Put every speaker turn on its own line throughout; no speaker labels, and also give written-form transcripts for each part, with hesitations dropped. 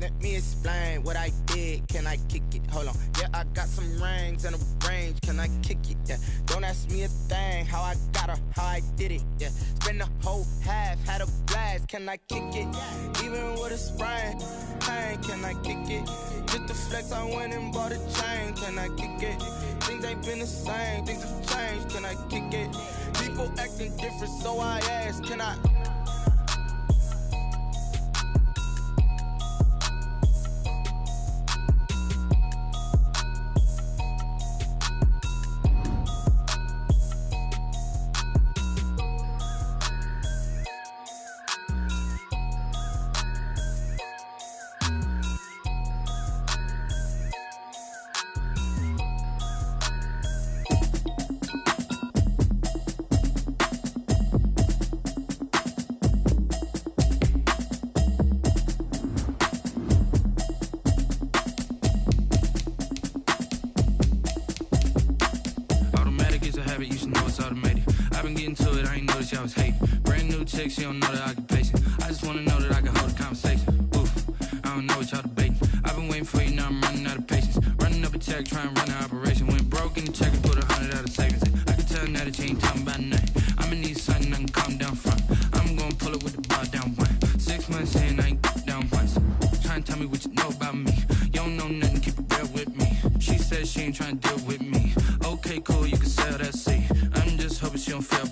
Let me explain what I did. Can I kick it? Hold on. Yeah, I got some rings and a range. Can I kick it? Yeah. Don't ask me a thing. How I got her, how I did it. Yeah. Spend the whole half, had a blast. Can I kick it? Even with a sprain, pain. Can I kick it? Just the flex, I went and bought a chain. Can I kick it? Things ain't been the same. Things have changed. Can I kick it? People acting different, so I ask. Can I?
I was hating. Brand new chick, she don't know the occupation. I just wanna know that I can hold a conversation. Oof, I don't know what y'all debating. I've been waiting for you, now I'm running out of patience. Running up a check, trying to run an operation. Went broke in the check and put 100 out of savings. I can tell now that you ain't talking about nothing. I'ma need something I can calm down front. I'm gonna pull it with the bar down one. 6 months in, I ain't down once. Trying to tell me what you know about me. You don't know nothing, keep it real with me. She said she ain't trying to deal with me. Okay, cool, you can sell that seat. I'm just hoping she don't fail.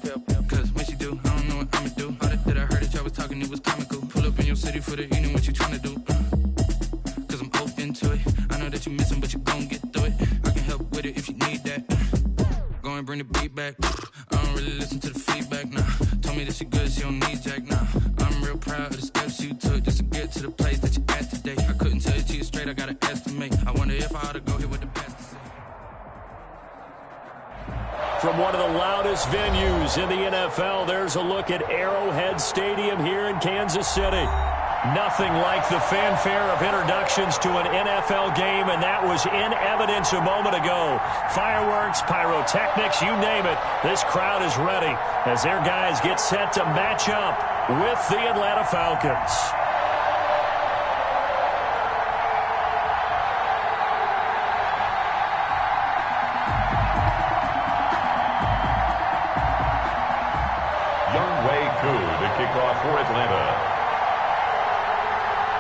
Cause when she do, I don't know what I'ma do. All that I heard that y'all was talking, it was comical. Pull up in your city for the evening, what you trying to do? Cause I'm open to it. I know that you missing, but you gon' get through it. I can help with it if you need that. Go and bring the beat back. I don't really listen to the feedback, nah. Told me that she good, she don't need jack, nah. I'm real proud of the steps you took just to get to the place that you at today. I couldn't tell you to you straight, I gotta estimate. I wonder if I ought to go here with the best to say.
From one of the loudest venues in the NFL, there's a look at Arrowhead Stadium here in Kansas City. Nothing like the fanfare of introductions to an NFL game, and that was in evidence a moment ago. Fireworks, pyrotechnics, you name it. This crowd is ready as their guys get set to match up with the Atlanta Falcons.
Kickoff for Atlanta.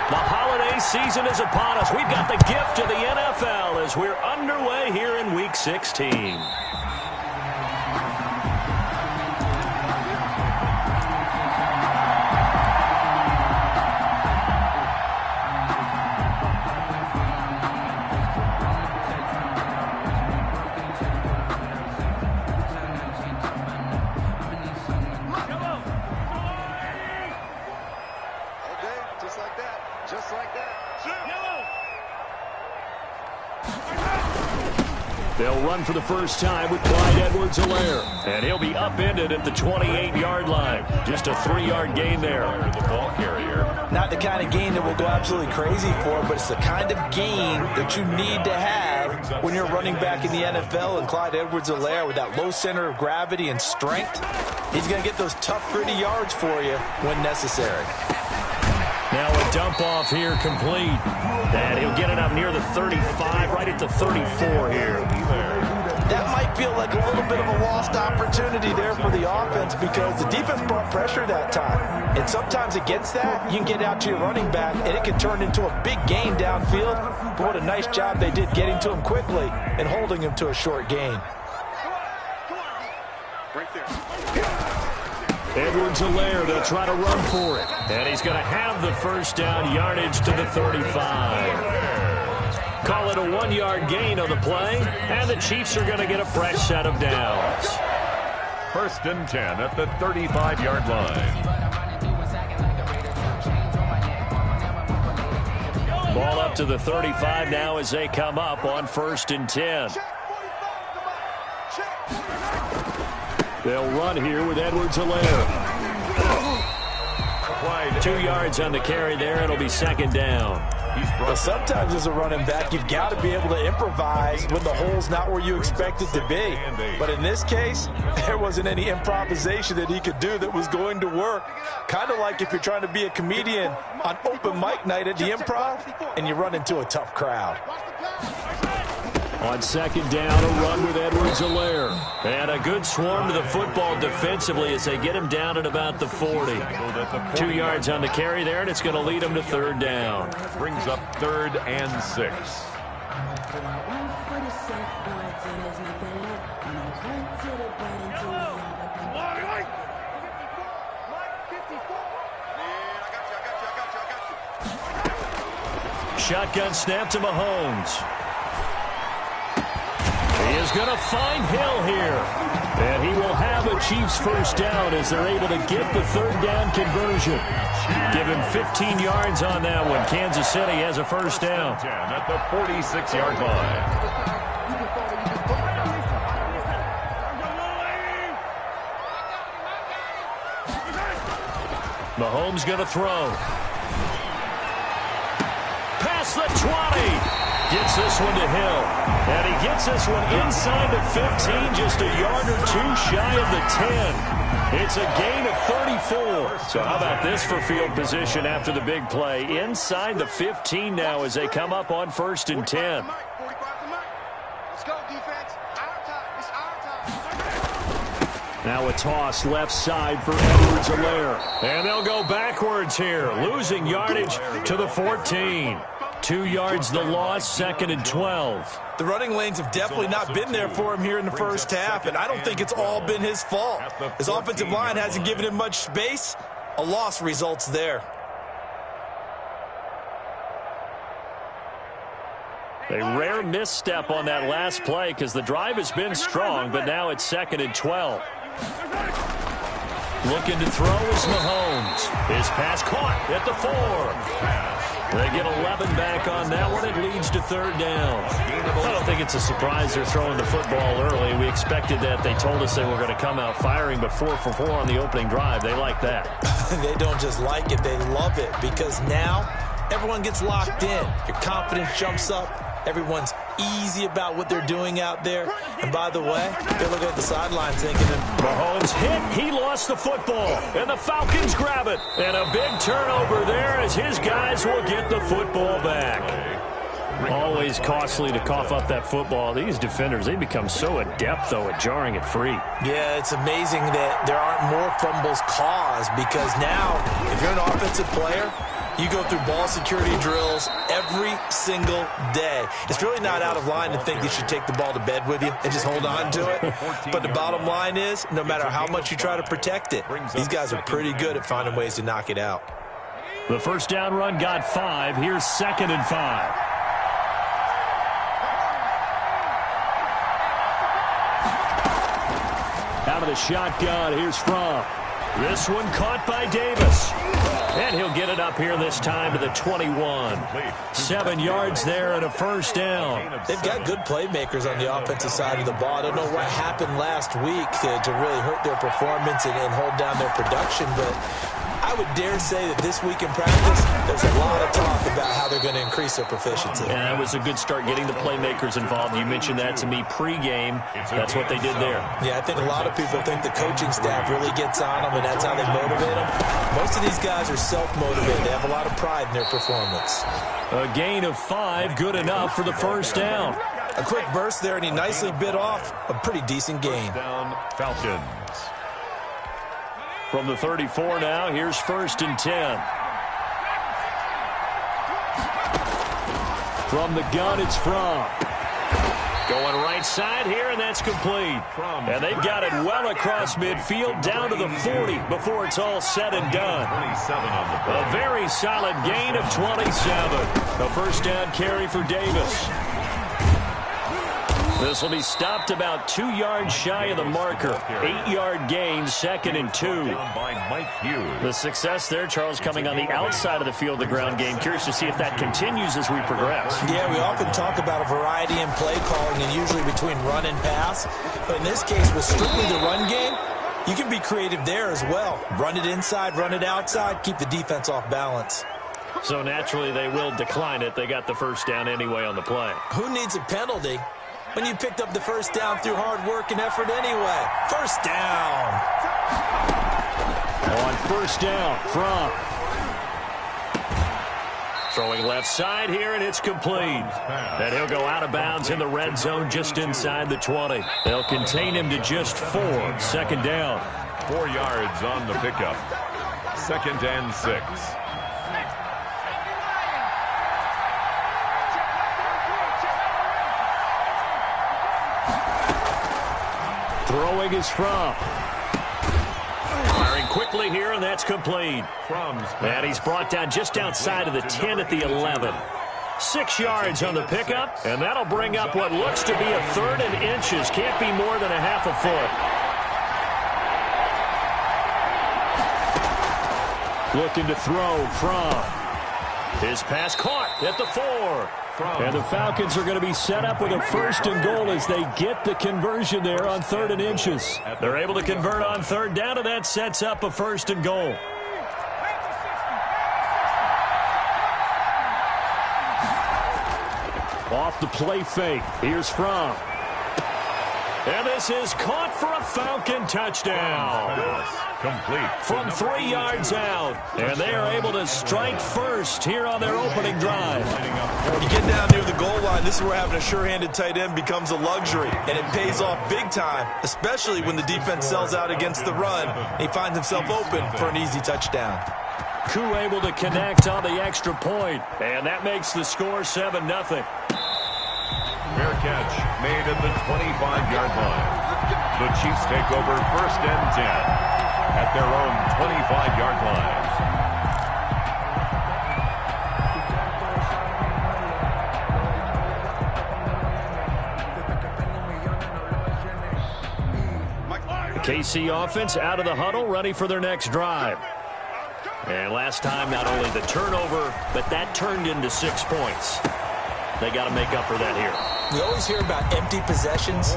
The holiday season is upon us. We've got the gift of the NFL as we're underway here in Week 16. They'll run for the first time with Clyde Edwards-Helaire. And he'll be upended at the 28-yard line. Just a 3-yard gain there.
The ball carrier.
Not the kind of gain that we'll go absolutely crazy for, but it's the kind of gain that you need to have when you're running back in the NFL. And Clyde Edwards-Helaire, with that low center of gravity and strength, he's going to get those tough, gritty yards for you when necessary.
Now a dump off here complete. And he'll get it up near the 35, right at the 34 here.
That might feel like a little bit of a lost opportunity there for the offense because the defense brought pressure that time. And sometimes against that, you can get out to your running back, and it can turn into a big gain downfield. But what a nice job they did getting to him quickly and holding him to a short gain.
Right there.
Edwards-Helaire, they'll try to run for it. And he's going to have the first down, yardage to the 35. Call it a 1-yard gain on the play, and the Chiefs are going to get a fresh set of downs.
1st and 10 at the 35-yard line.
Ball up to the 35 now as they come up on 1st and 10. They'll run here with Edwards-Helaire. 2 yards on the carry there. It'll be 2nd down.
But sometimes as a running back, you've got to be able to improvise when the hole's not where you expect it to be. But in this case, there wasn't any improvisation that he could do that was going to work. Kind of like if you're trying to be a comedian on open mic night at the Improv and you run into a tough crowd.
On second down, a run with Edwards-Helaire. And a good swarm to the football defensively as they get him down at about the 40. 2 yards on the carry there, and it's going to lead him to third down.
Brings up 3rd and 6.
Shotgun snap to Mahomes. He is going to find Hill here. And he will have a Chiefs first down as they're able to get the third down conversion. Give him 15 yards on that one. Kansas City has a first down.
At the 46-yard line.
Mahomes going to throw. Past the 20. Gets this one to Hill. And he gets this one inside the 15, just a yard or two shy of the 10. It's a gain of 34. So how about this for field position after the big play? Inside the 15 now as they come up on 1st and 10. Now a toss left side for Edwards-Helaire. And they'll go backwards here, losing yardage to the 14. 2 yards the loss, 2nd and 12.
The running lanes have definitely not been there for him here in the first half, and I don't think it's all been his fault. His offensive line hasn't given him much space. A loss results there.
A rare misstep on that last play because the drive has been strong, but now it's 2nd and 12. Looking to throw is Mahomes. His pass caught at the 4. They get 11 back on that one. It leads to third down. I don't think it's a surprise they're throwing the football early. We expected that. They told us they were going to come out firing, but 4 for 4 on the opening drive. They like that.
They don't just like it. They love it because now everyone gets locked in. Your confidence jumps up. Everyone's easy about what they're doing out there. And by the way, they look at the sidelines thinking,
Mahomes hit. He lost the football. And the Falcons grab it. And a big turnover there as his guys will get the football back. Always costly to cough up that football. These defenders, they become so adept, though, at jarring it free.
Yeah, it's amazing that there aren't more fumbles caused because now, if you're an offensive player, you go through ball security drills every single day. It's really not out of line to think you should take the ball to bed with you and just hold on to it. But the bottom line is, no matter how much you try to protect it, these guys are pretty good at finding ways to knock it out.
The first down run got 5. Here's 2nd and 5. Out of the shotgun, here's Fromm. This one caught by Davis. And he'll get it up here this time to the 21. 7 yards there and a first down.
They've got good playmakers on the offensive side of the ball. I don't know what happened last week to really hurt their performance and hold down their production, but I would dare say that this week in practice, there's a lot of talk about how they're going to increase their proficiency.
And that was a good start getting the playmakers involved. You mentioned that to me pregame. That's what they did there.
Yeah, I think a lot of people think the coaching staff really gets on them, and that's how they motivate them. Most of these guys are self-motivated. They have a lot of pride in their performance.
A gain of 5, good enough for the first down.
A quick burst there, and he nicely bit off a pretty decent gain.
Down, Falcons.
From the 34 now, here's 1st and 10. From the gun, it's Fromm. Going right side here, and that's complete. And they've got it well across midfield, down to the 40 before it's all said and done. A very solid gain of 27. A first down carry for Davis. This will be stopped about 2 yards shy of the marker. 8-yard gain, 2nd and 2. The success there, Charles, coming on the outside of the field, the ground game. Curious to see if that continues as we progress.
Yeah, we often talk about a variety in play calling and usually between run and pass. But in this case, with strictly the run game, you can be creative there as well. Run it inside, run it outside, keep the defense off balance.
So naturally they will decline it. They got the first down anyway on the play.
Who needs a penalty when you picked up the first down through hard work and effort anyway? First down.
On first down from. Throwing left side here, and it's complete. And he'll go out of bounds in the red zone just inside the 20. They'll contain him to just 4. Second down.
4 yards on the pickup. 2nd and 6.
Throwing is from. Firing quickly here, and that's complete. And he's brought down just outside of the 10 at the 11. 6 yards on the pickup, and that'll bring up what looks to be a 3rd and inches. Can't be more than a half a foot. Looking to throw from. His pass caught at the 4. And the Falcons are going to be set up with a 1st and goal as they get the conversion there on 3rd and inches. They're able to convert on 3rd down, and that sets up a 1st and goal. Off the play fake. Here's from. And this is caught for a Falcon touchdown.
Complete.
From 3 yards out. And they are able to strike first here on their opening drive.
You get down near the goal line, this is where having a sure-handed tight end becomes a luxury. And it pays off big time, especially when the defense sells out against the run. He finds himself open for an easy touchdown.
Koo able to connect on the extra point. And that makes the score 7-0.
Fair catch made at the 25-yard line. The Chiefs take over 1st and 10 at their own 25-yard line.
KC offense out of the huddle, ready for their next drive. And last time, not only the turnover, but that turned into 6 points. They got to make up for that here.
We always hear about empty possessions,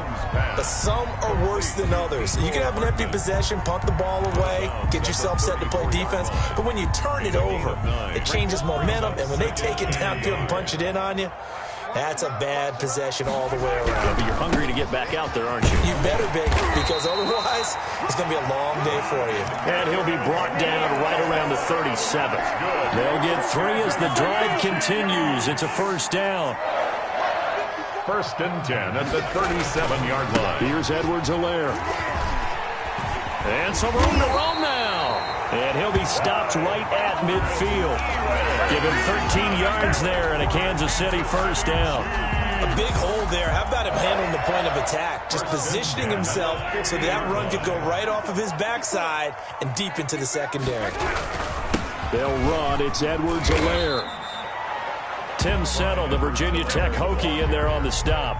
but some are worse than others. You can have an empty possession, punt the ball away, get yourself set to play defense, but when you turn it over, it changes momentum, and when they take it downfield and punch it in on you, that's a bad possession all the way around.
Yeah, but you're hungry to get back out there, aren't you?
You better be, because otherwise, it's going to be a long day for you.
And he'll be brought down right around the 37. They'll get 3 as the drive continues. It's a 1st down.
1st and 10 at the 37-yard line.
Here's Edwards-Helaire. And some room to roam now. And he'll be stopped right at midfield. Give him 13 yards there and a Kansas City 1st down.
A big hole there. How about him handling the point of attack? Just positioning himself so that run could go right off of his backside and deep into the secondary.
They'll run. It's Edwards-Helaire. Tim Settle, the Virginia Tech Hokie, in there on the stop.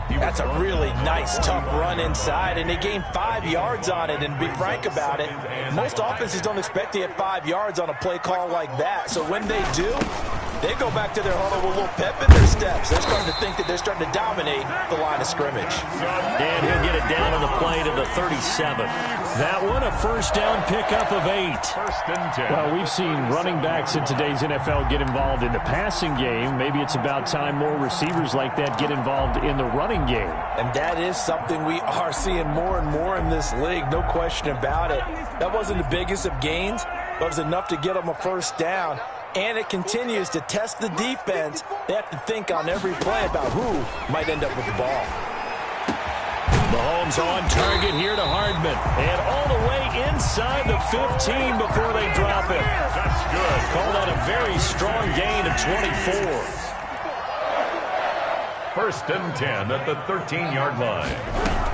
That's a really nice, tough run inside, and they gained 5 yards on it. And to be frank about it, most offenses don't expect to get 5 yards on a play call like that. So when they do, they go back to their huddle with a little pep in their steps. They're starting to think that they're starting to dominate the line of scrimmage.
And he'll get it down on the play to the 37. That one, a 1st down pickup of 8.
1st and 10.
Well, we've seen running backs in today's NFL get involved in the passing game. Maybe it's about time more receivers like that get involved in the running game.
And that is something we are seeing more and more in this league, no question about it. That wasn't the biggest of gains, but it was enough to get them a 1st down. And it continues to test the defense. They have to think on every play about who might end up with the ball.
Mahomes on target here to Hardman. And all the way inside the 15 before they drop it.
That's good.
Call that a very strong gain of 24.
1st and 10 at the 13-yard line.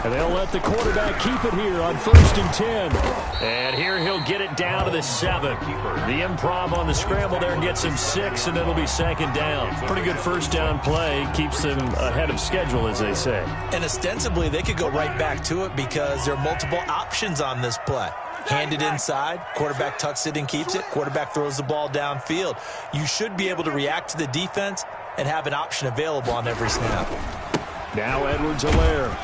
And they'll let the quarterback keep it here on 1st and 10. And here he'll get it down to the 7. The improv on the scramble there gets him 6, and it'll be 2nd down. Pretty good 1st down play. Keeps them ahead of schedule, as they say.
And ostensibly, they could go right back to it because there are multiple options on this play. Hand it inside, quarterback tucks it and keeps it, quarterback throws the ball downfield. You should be able to react to the defense and have an option available on every snap.
Now Edwards-Helaire.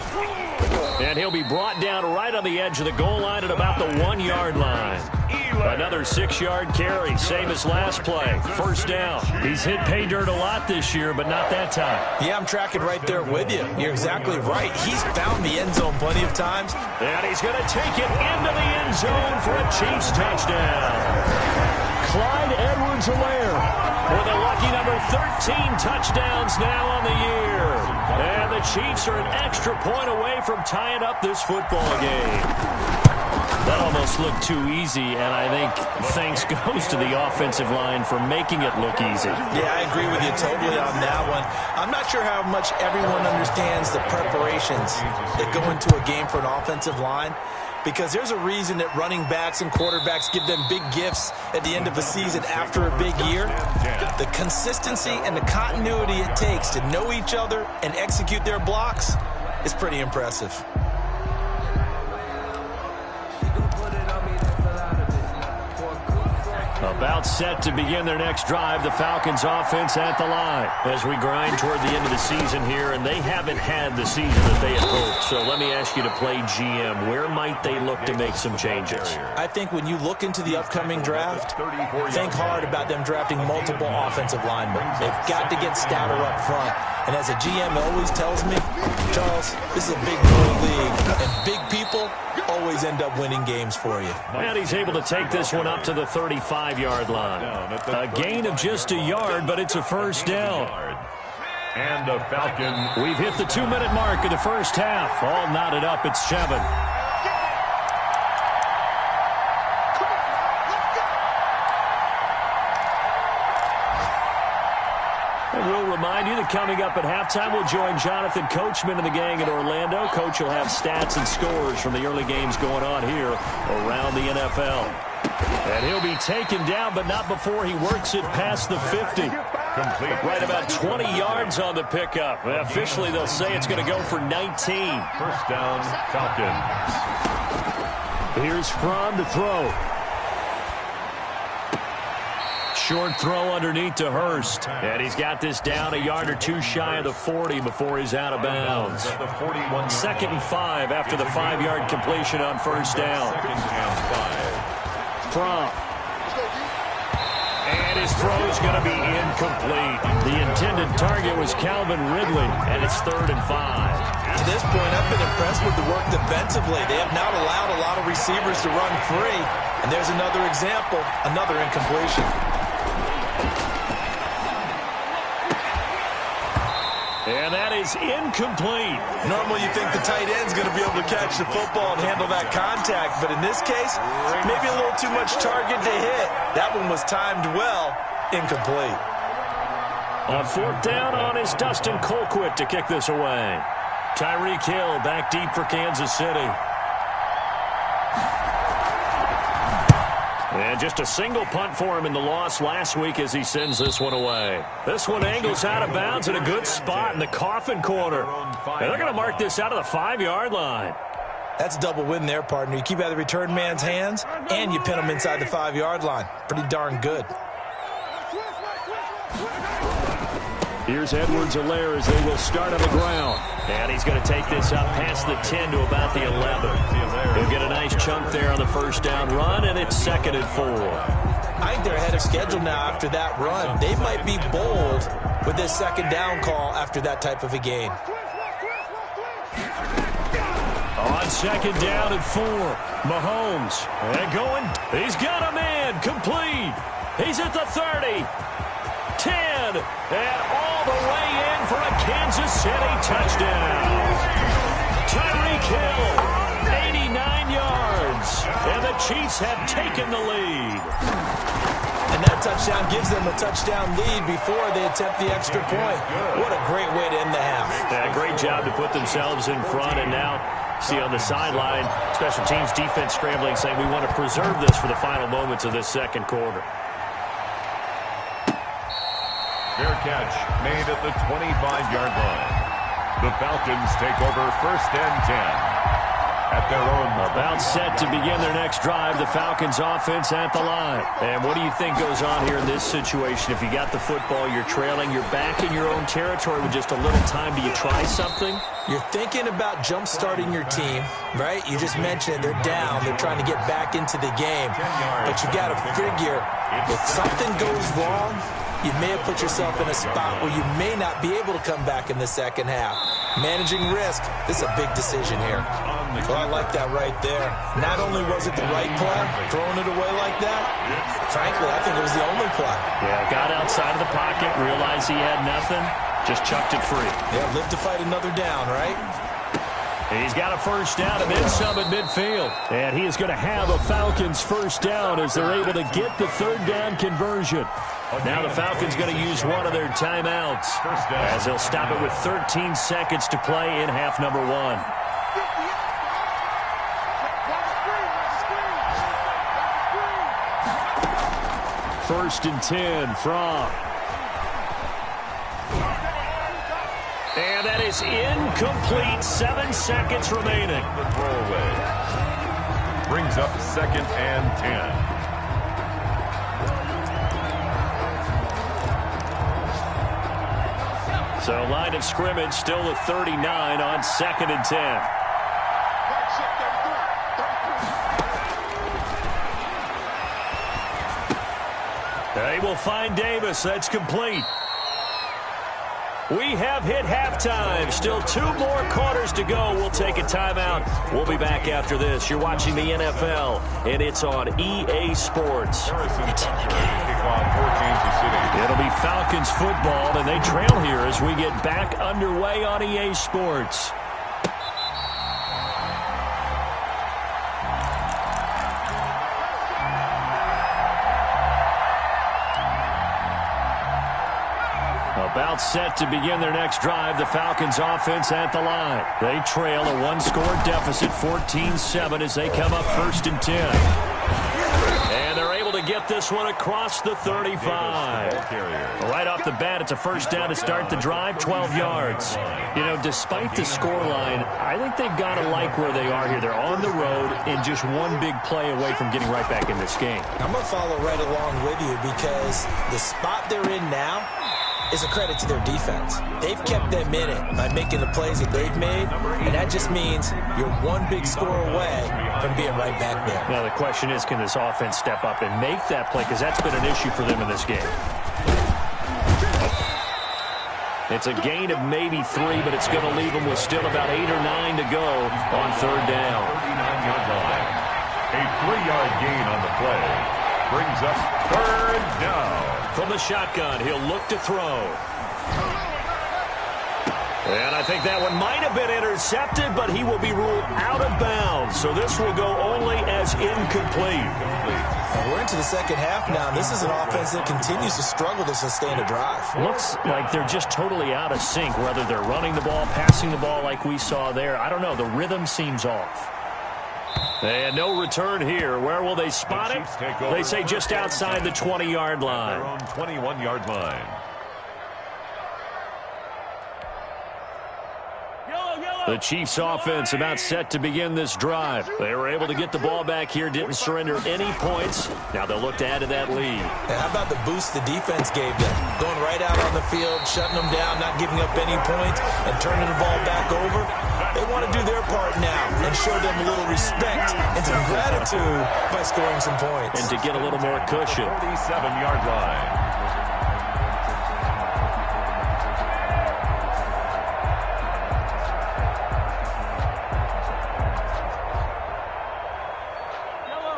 And he'll be brought down right on the edge of the goal line at about the 1-yard line. Another 6-yard carry, same as last play. First down. He's hit pay dirt a lot this year, but not that time.
Yeah, I'm tracking right there with you. You're exactly right. He's found the end zone plenty of times.
And he's going to take it into the end zone for a Chiefs touchdown. Clyde Edwards-Helaire with a lucky number 13 touchdowns now on the year. And the Chiefs are an extra point away from tying up this football game. That almost looked too easy, and I think thanks goes to the offensive line for making it look easy.
Yeah, I agree with you totally on that one. I'm not sure how much everyone understands the preparations that go into a game for an offensive line, because there's a reason that running backs and quarterbacks give them big gifts at the end of the season after a big year. The consistency and the continuity it takes to know each other and execute their blocks is pretty impressive.
About set to begin their next drive, the Falcons offense at the line as we grind toward the end of the season here, and they haven't had the season that they had hoped. So let me ask you to play GM. Where might they look to make some changes?
I think when you look into the upcoming draft, think hard about them drafting multiple offensive linemen. They've got to get stouter up front. And as a GM always tells me, Charles, this is a big boy league, and big people always end up winning games for you.
And he's able to take this one up to the 35-yard line. A gain of just a yard, but it's a first down.
And the Falcon.
We've hit the 2-minute mark of the first half. All knotted up at 7. And we'll remind you that coming up at halftime, we'll join Jonathan Coachman and the gang in Orlando. Coach will have stats and scores from the early games going on here around the NFL. And he'll be taken down, but not before he works it past the 50.
Complete.
Right about 20 yards on the pickup. Officially, they'll say it's going to go for 19.
First down, Falcons.
Here's Fromm to throw. Short throw underneath to Hurst. And he's got this down a yard or two shy of the 40 before he's out of bounds. 2nd and 5 after the 5-yard completion on first down. Fromm. And his throw is going to be incomplete. The intended target was Calvin Ridley, and it's 3rd and 5.
To this point, I've been impressed with the work defensively. They have not allowed a lot of receivers to run free. And there's another example, another incompletion.
And that is incomplete.
Normally you think the tight end's going to be able to catch the football and handle that contact, but in this case, maybe a little too much target to hit. That one was timed well, incomplete.
On 4th down on is Dustin Colquitt to kick this away. Tyreek Hill back deep for Kansas City. And just a single punt for him in the loss last week as he sends this one away. This one angles out of bounds in a good spot in the coffin corner. And they're going to mark this out of the 5-yard line.
That's a double win there, partner. You keep out of the return man's hands, and you pin him inside the 5-yard line. Pretty darn good.
Here's Edwards-Helaire as they will start on the ground. And he's going to take this up past the 10 to about the 11. He'll get a nice chunk there on the first down run, and it's 2nd and 4.
I think they're ahead of schedule now after that run. They might be bold with this 2nd down call after that type of a gain.
On 2nd down and 4, Mahomes. And going. He's got a man. Complete. He's at the 30. 10, and all the way in for a Kansas City touchdown. Tyreek Hill, 89 yards, and the Chiefs have taken the lead.
And that touchdown gives them a touchdown lead before they attempt the extra point. What a great way to end the half.
Yeah, great job to put themselves in front, and now see on the sideline, special teams defense scrambling, saying we want to preserve this for the final moments of this 2nd quarter.
Fair catch made at the 25-yard line. The Falcons take over 1st and 10. at their own.
About set to begin their next drive, the Falcons offense at the line. And what do you think goes on here in this situation? If you got the football, you're trailing, you're back in your own territory with just a little time. Do you try something?
You're thinking about jump-starting your team, right? You just mentioned it. They're down. They're trying to get back into the game. But you got to figure if something goes wrong, you may have put yourself in a spot where you may not be able to come back in the second half. Managing risk, this is a big decision here. Well, I like that right there. Not only was it the right play, throwing it away like that, frankly, I think it was the only play.
Yeah, got outside of the pocket, realized he had nothing, just chucked it free.
Yeah, live to fight another down, right?
He's got a first down and then some at midfield. And he is going to have a Falcons first down as they're able to get the third down conversion. Now the Falcons going to use one of their timeouts as they'll stop it with 13 seconds to play in half number 1. First and 10 from. And that is incomplete. 7 seconds remaining.
The throwaway brings up second and 10.
So line of scrimmage still at 39 on second and 10. They will find Davis. That's complete. We have hit halftime. Still 2 more quarters to go. We'll take a timeout. We'll be back after this. You're watching the NFL, and it's on EA Sports. It's in the game. It'll be Falcons football, and they trail here as we get back underway on EA Sports. About set to begin their next drive, the Falcons offense at the line. They trail a 1-score deficit, 14-7, as they come up first and 10. And they're able to get this one across the 35. Right off the bat, it's a first down to start the drive, 12 yards. You know, despite the scoreline, I think they've got to like where they are here. They're on the road and just one big play away from getting right back in this game.
I'm going to follow right along with you because the spot they're in now is a credit to their defense. They've kept them in it by making the plays that they've made, and that just means you're one big score away from being right back there.
Now the question is, can this offense step up and make that play? Because that's been an issue for them in this game. It's a gain of maybe 3, but it's going to leave them with still about 8 or 9 to go on third down.
39-yard line. A 3-yard gain on the play brings us third down.
From the shotgun, he'll look to throw. And I think that one might have been intercepted, but he will be ruled out of bounds. So this will go only as incomplete.
Well, we're into the second half now. This is an offense that continues to struggle to sustain a drive.
Looks like they're just totally out of sync, whether they're running the ball, passing the ball like we saw there. I don't know. The rhythm seems off. And no return here. Where will they spot it? They say just outside the 20-yard line.
Their own 21-yard line.
The Chiefs offense about set to begin this drive. They were able to get the ball back here, didn't surrender any points. Now they'll look to add to that lead.
And how about the boost the defense gave them? Going right out on the field, shutting them down, not giving up any points, and turning the ball back over. They want to do their part now and show them a little respect and some gratitude by scoring some points.
And to get a little more cushion.
37-yard line.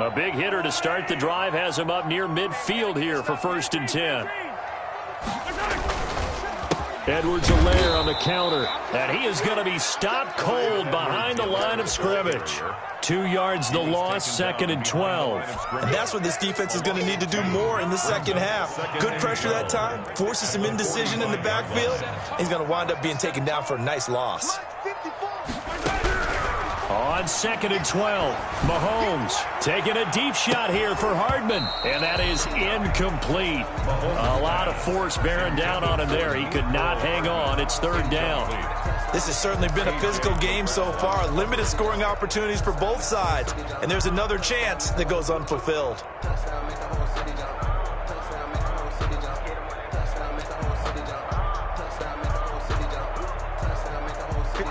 A big hitter to start the drive has him up near midfield here for first and 10. Edwards-Helaire on the counter, and he is going to be stopped cold behind the line of scrimmage. 2 yards the loss, second and 12.
And that's what this defense is going to need to do more in the second half. Good pressure that time, forces some indecision in the backfield. He's going to wind up being taken down for a nice loss.
On second and 12, Mahomes taking a deep shot here for Hardman, and that is incomplete. A lot of force bearing down on him there. He could not hang on. It's third down.
This has certainly been a physical game so far. Limited scoring opportunities for both sides. And there's another chance that goes unfulfilled.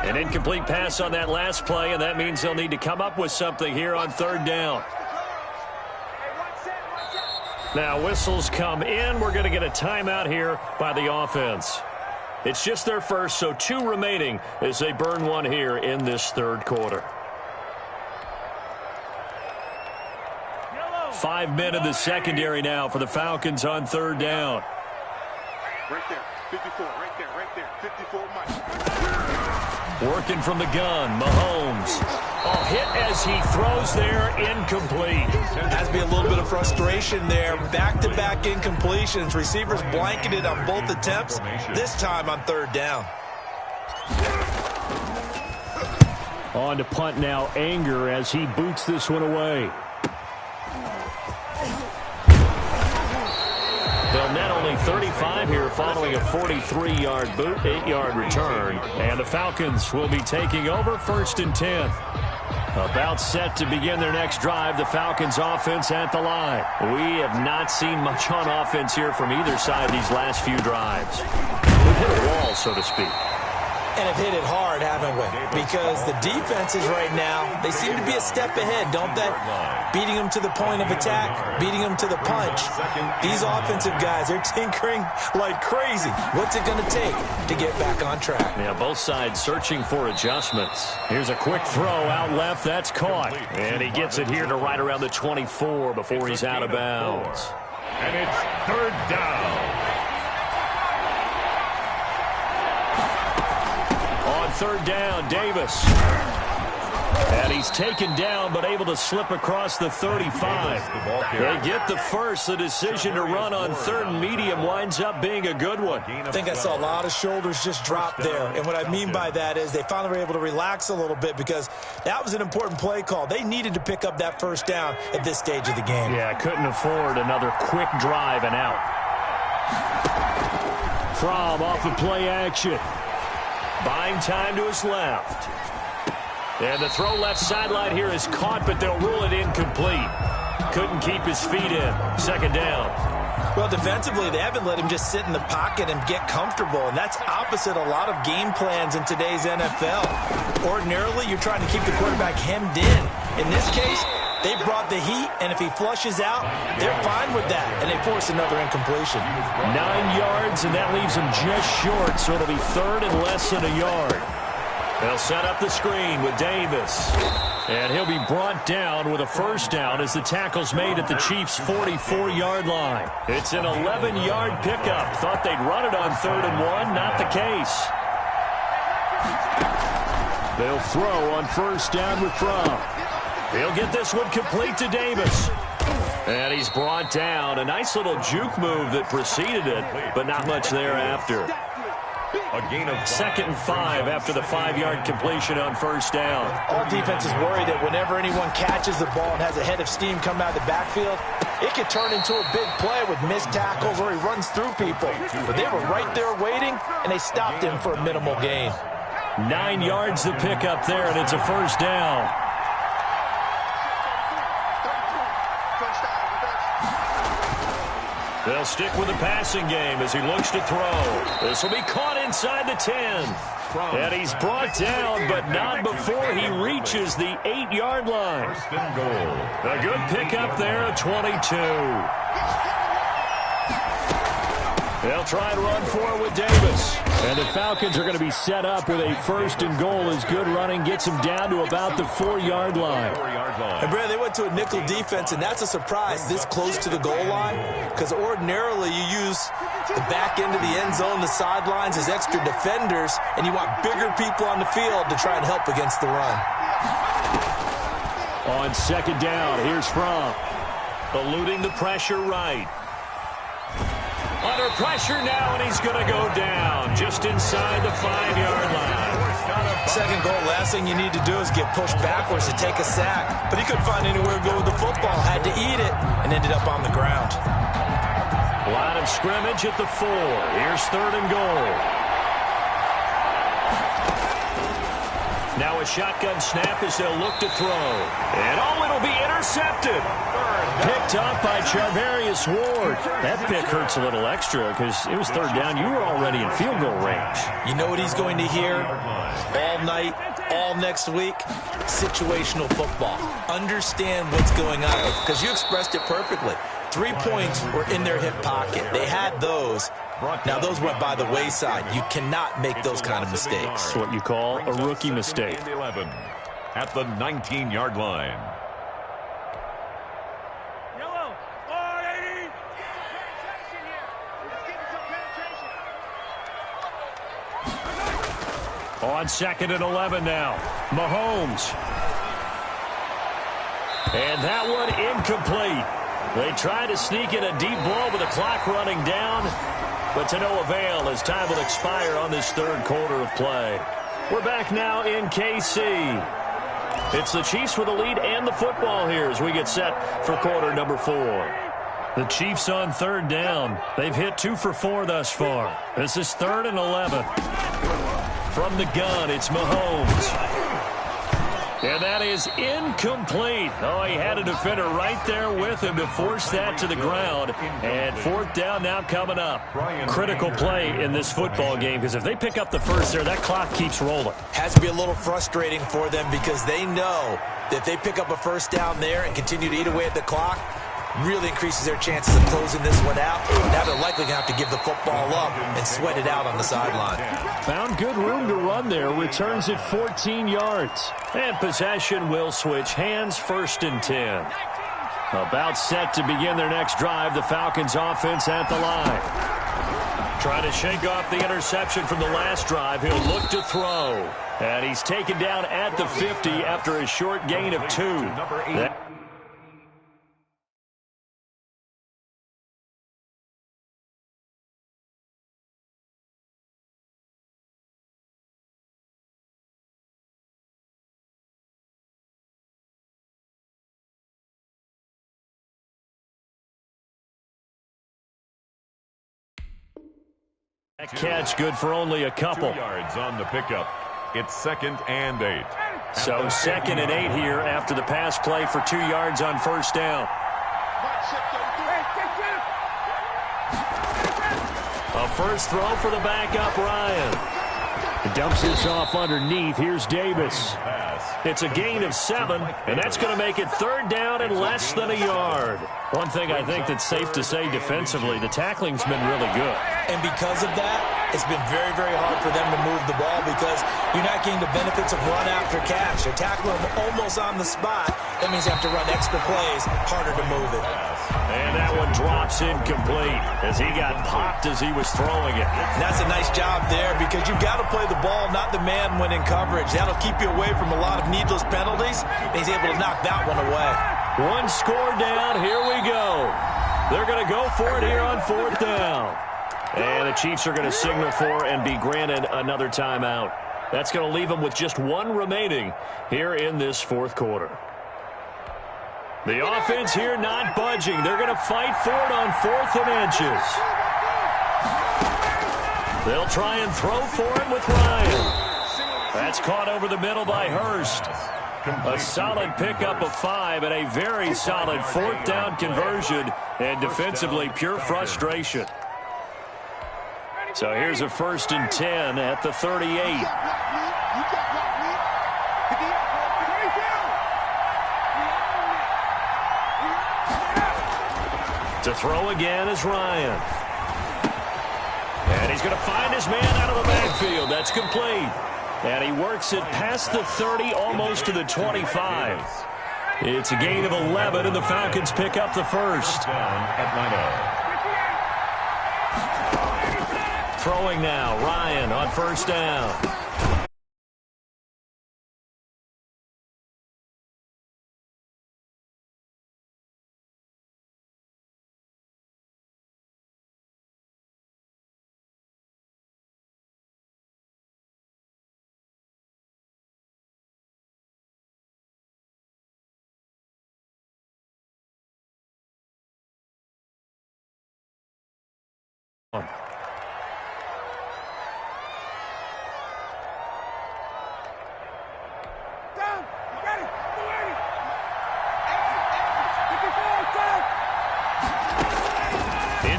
An incomplete pass on that last play, and that means they'll need to come up with something here on third down. Now whistles come in. We're going to get a timeout here by the offense. It's just their first, so 2 remaining as they burn one here in this third quarter. 5 men in the secondary now for the Falcons on third down.
Right there, 54, right there, 54 Mike.
Working from the gun, Mahomes. Oh, hit as he throws there, incomplete.
Has to be a little bit of frustration there. Back-to-back incompletions. Receivers blanketed on both attempts, this time on third down.
On to punt now, Anger as he boots this one away. They'll net only 35 here following a 43-yard boot, 8-yard return. And the Falcons will be taking over 1st and 10. About set to begin their next drive, the Falcons offense at the line. We have not seen much on offense here from either side these last few drives. We've hit a wall, so to speak.
And have hit it hard, haven't we? Because the defenses right now, they seem to be a step ahead, don't they? Beating them to the point of attack, beating them to the punch. These offensive guys, they're tinkering like crazy. What's it going to take to get back on track?
Yeah, both sides searching for adjustments. Here's a quick throw out left. That's caught. And he gets it here to right around the 24 before he's out of bounds.
And it's third down.
On third down, Davis. And he's taken down but able to slip across the 35. They get the first. The decision to run on third and medium winds up being a good one.
I think I saw a lot of shoulders just drop there. And what I mean by that is they finally were able to relax a little bit because that was an important play call. They needed to pick up that first down at this stage of the game.
Yeah, couldn't afford another quick drive and out. From off of play action. Buying time to his left. And the throw left sideline here is caught, but they'll rule it incomplete. Couldn't keep his feet in. Second down.
Well, defensively, they haven't let him just sit in the pocket and get comfortable, and that's opposite a lot of game plans in today's NFL. Ordinarily, you're trying to keep the quarterback hemmed in. In this case, they brought the heat, and if he flushes out, they're fine with that, and they force another incompletion.
9 yards, and that leaves him just short, so it'll be third and less than a yard. They'll set up the screen with Davis. And he'll be brought down with a first down as the tackle's made at the Chiefs' 44-yard line. It's an 11-yard pickup. Thought they'd run it on 3rd and 1. Not the case. They'll throw on first down with Fromm. He'll get this one complete to Davis. And he's brought down. A nice little juke move that preceded it, but not much thereafter.
A gain of
2nd and 5 after the 5-yard completion on first down.
All defenses worry that whenever anyone catches the ball and has a head of steam come out of the backfield, it could turn into a big play with missed tackles or he runs through people. But they were right there waiting, and they stopped him for a minimal gain.
9 yards to pick up there, and it's a first down. They'll stick with the passing game as he looks to throw. This will be caught inside the 10. And he's brought down, but not before he reaches the 8-yard line.
First and goal.
A good pickup there at 22. They'll try and run for it with Davis. And the Falcons are going to be set up with a first and goal as good running gets them down to about the 4-yard line.
And Brad, they went to a nickel defense, and that's a surprise this close to the goal line because ordinarily you use the back end of the end zone, the sidelines as extra defenders, and you want bigger people on the field to try and help against the run.
On second down, here's Fromm. Eluding the pressure right. Under pressure now, and he's going to go down just inside the 5-yard line.
Second goal, last thing you need to do is get pushed backwards to take a sack. But he couldn't find anywhere to go with the football, had to eat it, and ended up on the ground.
Line of scrimmage at the 4. Here's 3rd and goal. Now a shotgun snap as they'll look to throw. And it'll be intercepted. Picked up by Charvarius Ward. That pick hurts a little extra because it was third down. You were already in field goal range.
You know what he's going to hear all night, all next week? Situational football. Understand what's going on, because you expressed it perfectly. 3 points were in their hip pocket. They had those. Now, those went by the wayside. You cannot make those kind of mistakes.
That's what you call a rookie mistake.
11 at the 19-yard line.
On 2nd and 11 now. Mahomes. And that one incomplete. They tried to sneak in a deep ball with the clock running down, but to no avail as time will expire on this third quarter of play. We're back now in KC. It's the Chiefs with the lead and the football here as we get set for quarter number 4. The Chiefs on third down. They've hit 2 for 4 thus far. This is 3rd and 11. From the gun, it's Mahomes. And that is incomplete. Oh, he had a defender right there with him to force that to the ground. And 4th down now coming up. Critical play in this football game, because if they pick up the first there, that clock keeps rolling.
Has to be a little frustrating for them, because they know that if they pick up a first down there and continue to eat away at the clock, really increases their chances of closing this one out. Now they're likely going to have to give the football up and sweat it out on the sideline.
Found good room to run there. Returns it 14 yards. And possession will switch hands, 1st and 10. About set to begin their next drive. The Falcons offense at the line. Trying to shake off the interception from the last drive. He'll look to throw. And he's taken down at the 50 after a short gain of 2. That catch good for only a couple.
2 yards on the pickup. It's 2nd and 8.
So 2nd and 8 here after the pass play for 2 yards on 1st down. A first throw for the backup, Ryan. Dumps this off underneath. Here's Davis. It's a gain of 7, and that's going to make it 3rd down and less than a yard. One thing I think that's safe to say defensively, the tackling's been really good.
And because of that, it's been very, very hard for them to move the ball, because you're not getting the benefits of run after catch. You're tackling them almost on the spot. That means you have to run extra plays, harder to move it.
And that one drops incomplete as he got popped as he was throwing it.
And that's a nice job there, because you've got to play the ball, not the man when in coverage. That'll keep you away from a lot of needless penalties, and he's able to knock that one away.
One score down. Here we go. They're going to go for it here on 4th down. And the Chiefs are going to signal for and be granted another timeout. That's going to leave them with just 1 remaining here in this 4th quarter. The offense here not budging. They're going to fight for it on 4th and inches. They'll try and throw for it with Ryan. That's caught over the middle by Hurst. A solid pickup of 5 and a very solid 4th down conversion, and defensively pure frustration. So here's a 1st and 10 at the 38. To throw again is Ryan. And he's going to find his man out of the backfield. That's complete. And he works it past the 30, almost to the 25. It's a gain of 11, and the Falcons pick up the first. Throwing now, Ryan on 1st down.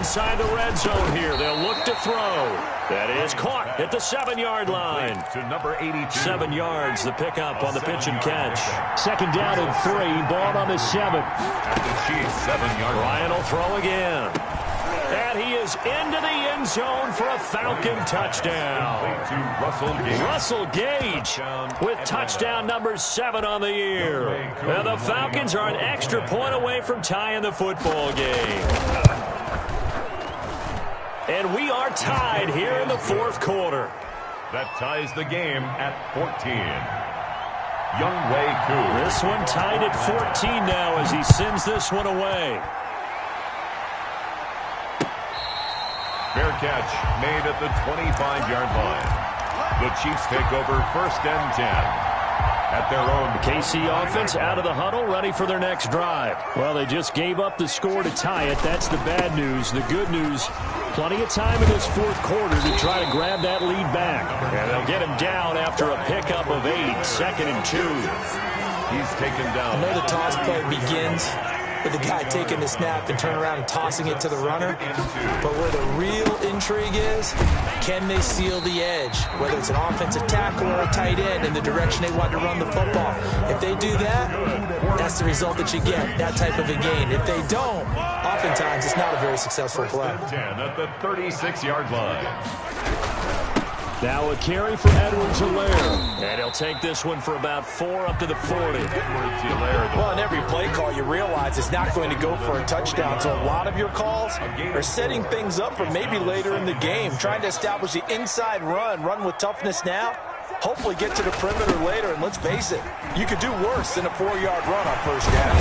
inside the red zone here. They'll look to throw. That is caught at the 7-yard line.
To number 82.
7 yards, the pickup on the pitch and catch. Second down and 3, ball on the 7.
At the Chiefs' 7-yard line.
Ryan will throw again. And he is into the end zone for a Falcon touchdown.
To
Russell Gage with touchdown number 7 on the year. And the Falcons are an extra point away from tying the football game. And we are tied here in the fourth quarter.
That ties the game at 14. Younghoe Koo.
This one tied at 14 now as he sends this one away.
Fair catch made at the 25-yard line. The Chiefs take over first and 10. At their own.
The KC offense out of the huddle, ready for their next drive. Well, they just gave up the score to tie it. That's the bad news. The good news, plenty of time in this fourth quarter to try to grab that lead back. And they'll get him down after a pickup of 8, 2nd and 2.
He's taken down.
I know the toss play begins with the guy taking the snap and turn around and tossing it to the runner. But where the real intrigue is, can they seal the edge? Whether it's an offensive tackle or a tight end in the direction they want to run the football. If they do that, that's the result that you get, that type of a gain. If they don't, oftentimes it's not a very successful play.
10 at the 36-yard line.
Now a carry for Edwards-Helaire. And he'll take this one for about 4 up to the 40.
Well, in every play call, you realize it's not going to go for a touchdown. So a lot of your calls are setting things up for maybe later in the game, trying to establish the inside run with toughness now, hopefully get to the perimeter later. And let's face it, you could do worse than a 4-yard run on first down.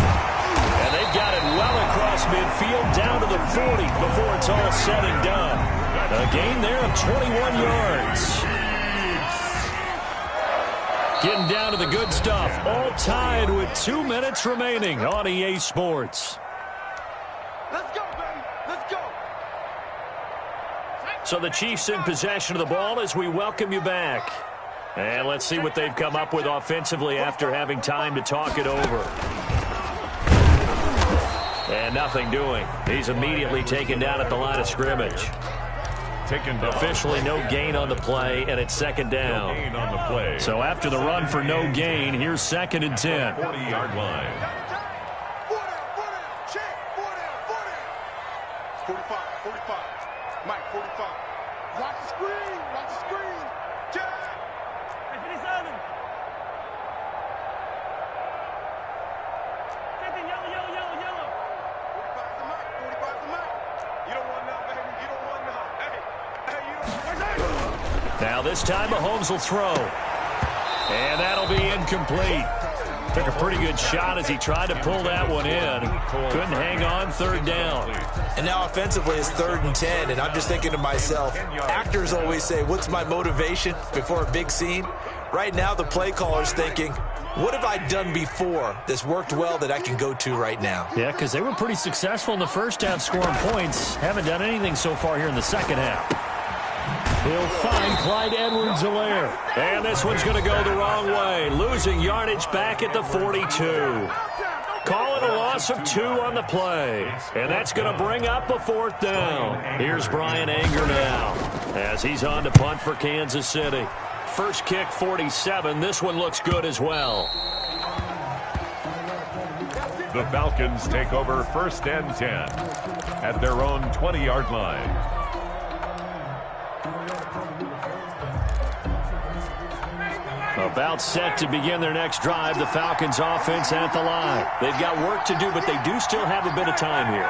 And they've got it well across midfield down to the 40 before it's all said and done. A gain there of 21 yards. Getting down to the good stuff. All tied with 2 minutes remaining on EA Sports.
Let's go, baby. Let's go.
So the Chiefs in possession of the ball as we welcome you back. And let's see what they've come up with offensively after having time to talk it over. And nothing doing. He's immediately taken down at the line of scrimmage. Officially no gain on the play, and it's second down.
No gain on the play.
So after the run for no gain, here's 2nd and 10.
40-yard line.
45. Mike, 45. Watch the screen. Jack. Yellow. 45's the Mike. You don't want none, baby. You don't want none. Hey, you don't want none.
Now this time Mahomes will throw. And that'll be incomplete. Took a pretty good shot as he tried to pull that one in. Couldn't hang on, 3rd down.
And now offensively it's 3rd and 10, and I'm just thinking to myself, actors always say, what's my motivation before a big scene? Right now the play caller's thinking, what have I done before that's worked well that I can go to right now?
Yeah, because they were pretty successful in the first half scoring points. Haven't done anything so far here in the second half. He'll find Clyde Edwards-Helaire. And this one's going to go the wrong way. Losing yardage back at the 42. Call it a loss of 2 on the play. And that's going to bring up a 4th down. Here's Brian Anger now as he's on to punt for Kansas City. First kick, 47. This one looks good as well.
The Falcons take over first and 10 at their own 20-yard line.
About set to begin their next drive, the Falcons offense at the line. They've got work to do, but they do still have a bit of time here.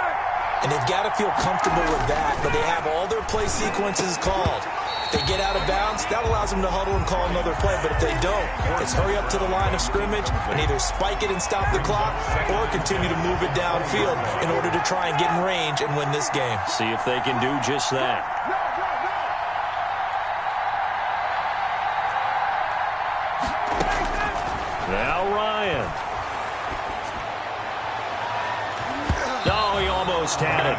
And they've got to feel comfortable with that, but they have all their play sequences called. If they get out of bounds, that allows them to huddle and call another play. But if they don't, it's hurry up to the line of scrimmage and either spike it and stop the clock or continue to move it downfield in order to try and get in range and win this game.
See if they can do just that. Now Ryan. Oh, he almost had it.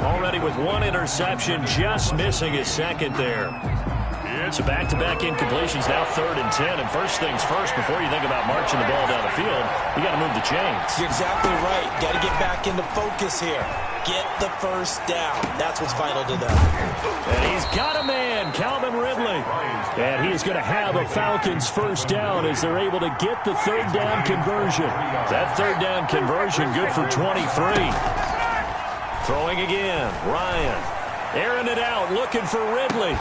Already with 1 interception, just missing his 2nd there. So back-to-back incompletions, now 3rd and 10. And first things first, before you think about marching the ball down the field, you got to move the chains.
You're exactly right. Got to get back into focus here. Get the first down. That's what's vital to them.
And he's got a man, Calvin Ridley. And he is going to have a Falcons first down as they're able to get the 3rd down conversion. That 3rd down conversion good for 23. Throwing again, Ryan. Airing it out, looking for Ridley.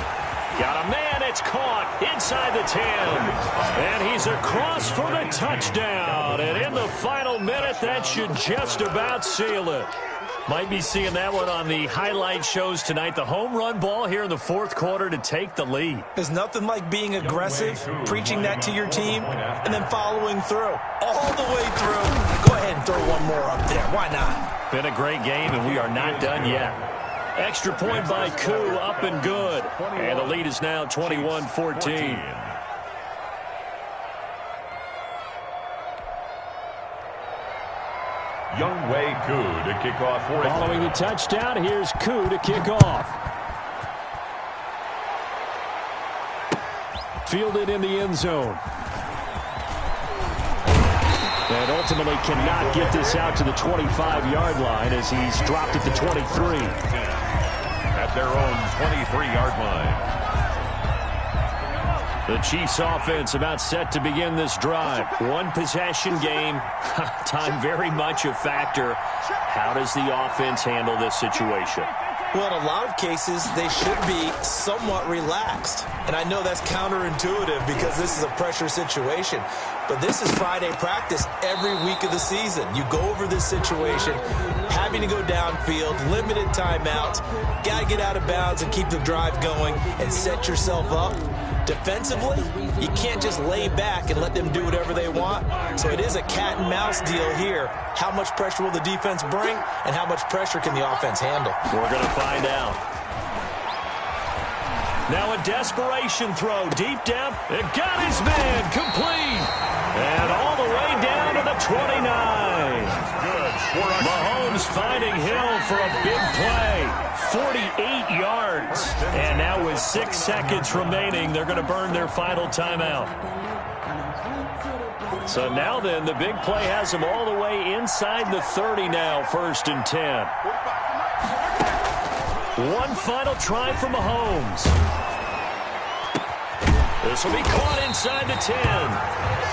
Got a man, it's caught inside the 10. And he's across for the touchdown. And in the final minute, that should just about seal it. Might be seeing that one on the highlight shows tonight. The home run ball here in the 4th quarter to take the lead.
There's nothing like being aggressive, preaching that to your team, and then following through. All the way through. Go ahead and throw one more up there. Why not?
Been a great game, and we are not done yet. Extra point by Koo, up and good. And the lead is now 21-14.
Younghoe Koo to kick off for it.
Following the touchdown, here's Koo to kick off. Fielded in the end zone. And ultimately cannot get this out to the 25-yard line as he's dropped at the 23.
At their own 23-yard line.
The Chiefs offense about set to begin this drive. One possession game. Time very much a factor. How does the offense handle this situation?
Well, in a lot of cases, they should be somewhat relaxed. And I know that's counterintuitive because this is a pressure situation. But this is Friday practice every week of the season. You go over this situation, having to go downfield, limited timeouts, got to get out of bounds and keep the drive going and set yourself up. Defensively, you can't just lay back and let them do whatever they want. So it is a cat and mouse deal here. How much pressure will the defense bring, and how much pressure can the offense handle?
We're going to find out. Now a desperation throw deep down. It got his man complete. And all the way down to the 29. Mahomes finding Hill for a big play. 48 yards. And now with 6 seconds remaining, they're going to burn their final timeout. So now then, the big play has them all the way inside the 30 now, 1st and 10. One final try for Mahomes. This will be caught inside the 10.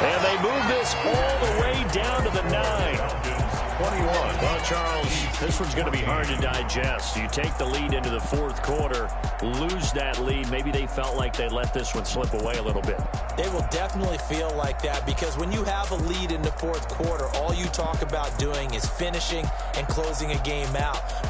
And they move this all the way down to the 9.
21.
Well, Charles, this one's going to be hard to digest. You take the lead into the 4th quarter, lose that lead. Maybe they felt like they let this one slip away a little bit.
They will definitely feel like that because when you have a lead in the 4th quarter, all you talk about doing is finishing and closing a game out. But